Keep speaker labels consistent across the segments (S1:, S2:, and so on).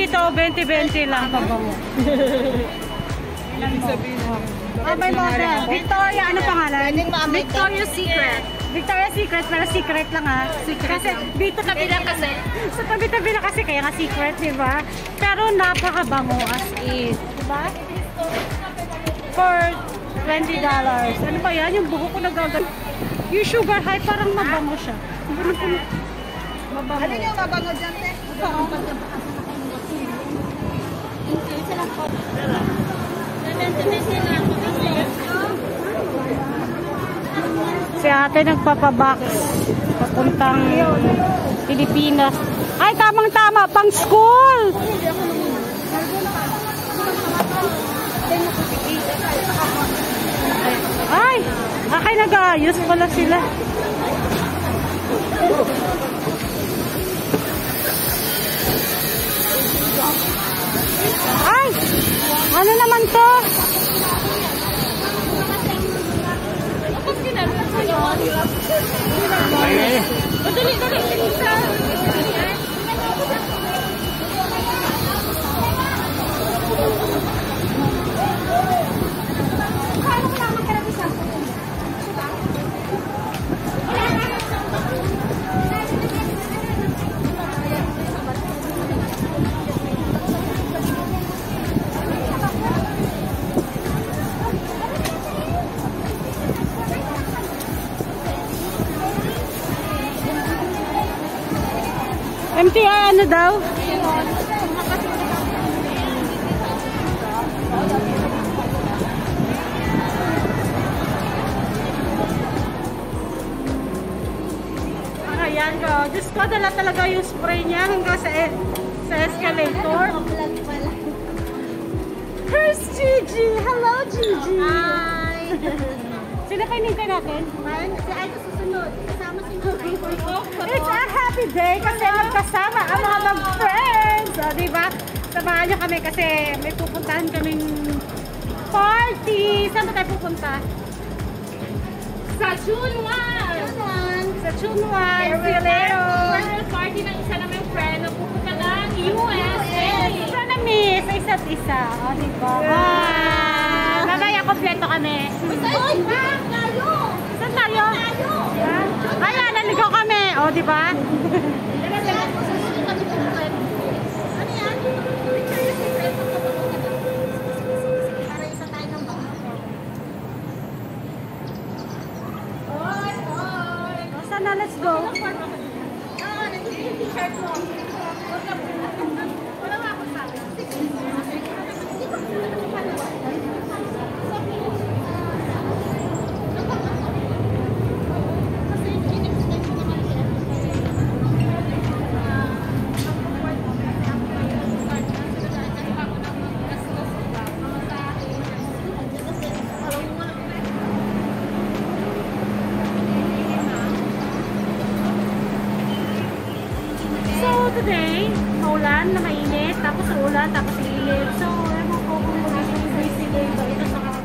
S1: dito, 20-20 lang pabango.
S2: Ibig sabihin mo.
S1: May model. Victoria, ano pangalan?
S3: Victoria's Secret.
S1: Victoria's Secret, pero secret lang ha. Kasi dito tabi lang kasi. Sa tabi-tabi lang kasi, kaya nga secret, di ba? Pero napakabango as is, di ba? For $20. Ano ba yan? Yung buho ko nagagal. Yung sugar high, parang mabango siya. Mabango.
S3: Ano yung mabango dyan, te?
S1: Si ate nagpapabox papuntang Pilipinas. Ay, tamang-tama, pang school! Ay, akay nag-aayos pala sila. Ay, ano naman to? MTR ano daw? Ayan ko. Diyos ko, dala talaga yung spray niya hanggang sa escalator. Here's Gigi! Hello, Gigi!
S3: Hi!
S1: Sino kayo nintay natin?
S3: Si Aito susunod. Kasama si Aito.
S1: It's a happy day kasi magkasama ang mga mag-friends. O, diba? Samahan nyo kami kasi may pupuntahan kaming party. Saan ba tayo pupunta?
S3: Sa Chunwan!
S1: Sa Chunwan.
S3: Farewell party ng isa namin friend na pupunta ng USA.
S1: Sana miss sa isa't isa. O, diba? Mamaya kompleto kami.
S3: Saan tayo?
S1: Saan tayo? Ayan, naligaw kami. O, diba?
S3: Ano yan? Para isa tayo ng baka.
S1: O, sana, let's go.
S3: Nandito yung t-shirt mo. Wala nga ako sabi.
S1: Today, maulan na mainit, tapos ulan, tapos iinit. So, ewan ko kung magiging busy day ba ito sa mga.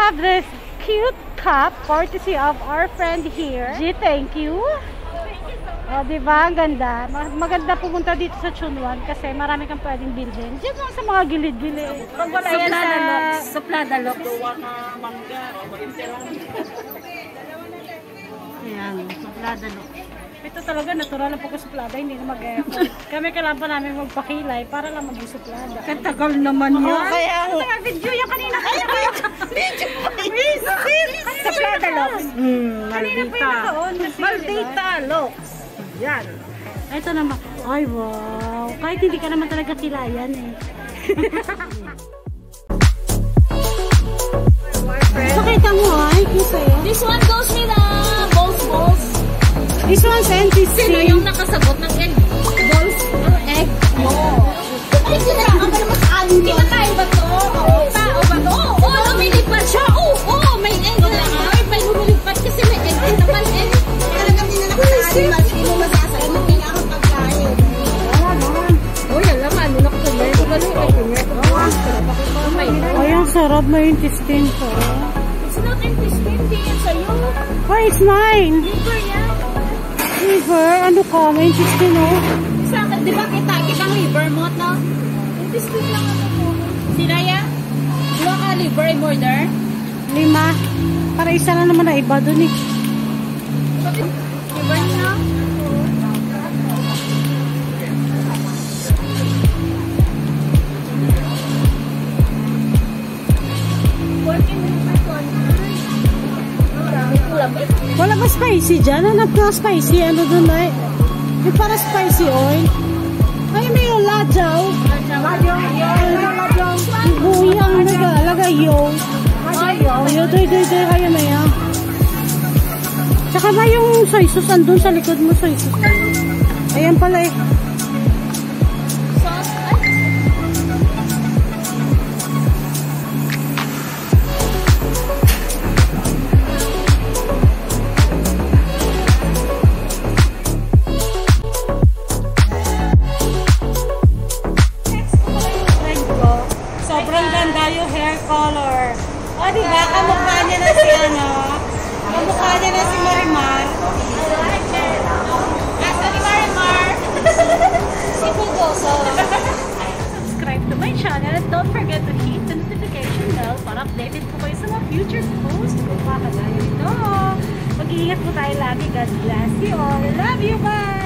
S1: have this cute cup courtesy of our friend here. G, thank you. O, diba? Ang ganda. Maganda pumunta dito sa Chunwan kasi marami kang pwedeng bilhin. Diyan lang sa mga gilid-gilid.
S3: Pag wala yan sa supladalok.
S1: Ayan, supladalok. Ito talaga, natural ang pagkasuplada, hindi na mag-effort. Kami kailangan pa namin magpakilay para lang mag-suplada.
S3: Katagal naman yun.
S1: Kaya, video yung kanina. Video pa yun.
S3: Supladalok.
S1: Maldita.
S3: Maldita, lok. Yan.
S1: Ito naman. Ay, wow. Kahit hindi ka naman talaga kilayan eh. Pakita mo ay, sa'yo.
S3: This one goes with balls.
S1: This one's empty.
S3: Sino yung nakasagot ng egg? Balls or egg? No. Ay, sinara ka pa naman sa anin. Kinakain ba to? Tao ba to? Oo, lumilipad siya. Oo, may egg na. Ay, may lumilipad kasi may egg din naman eh. Talagang hindi na nakasali. Hindi mo masasali. Kailangan pagkain. Uy, alam nga. Ano nakukulit? Magaling ay kulit.
S1: Ay, ang sarap na yung intestine ko.
S3: It's not intestine. Hindi yan sa'yo.
S1: Oh, it's mine.
S3: Liver yan.
S1: Liver? Ano ka? May intestine oh.
S3: Sa akin, di ba kitang liver mo, no? Intestine lang ako po. Sinaya? Diba ka liver and murder?
S1: 5. Para isa na naman na iba dun eh.
S3: Liver na?
S1: Wala ba spicy dyan? Hanap ka spicy. Ano dun ay? Yung para spicy oil. Ay, may yung lajaw. Buyang nagalagay yung. Yo, doy, kaya na yan. Tsaka ba yung soy sauce andun sa likod mo, soy sauce? Ayan pala eh. Sobrang ganda yung hair color. O, diba? Kamukha niya na si ano? Kamukha niya na si Marimar.
S3: Asa ni Marimar? Si Pugoso.
S1: Subscribe to my channel and don't forget to hit the notification bell para updated po kayo sa mga future posts ko. Kagaya ito. Mag-iingat po tayo lagi. God bless you all. Love you. Bye!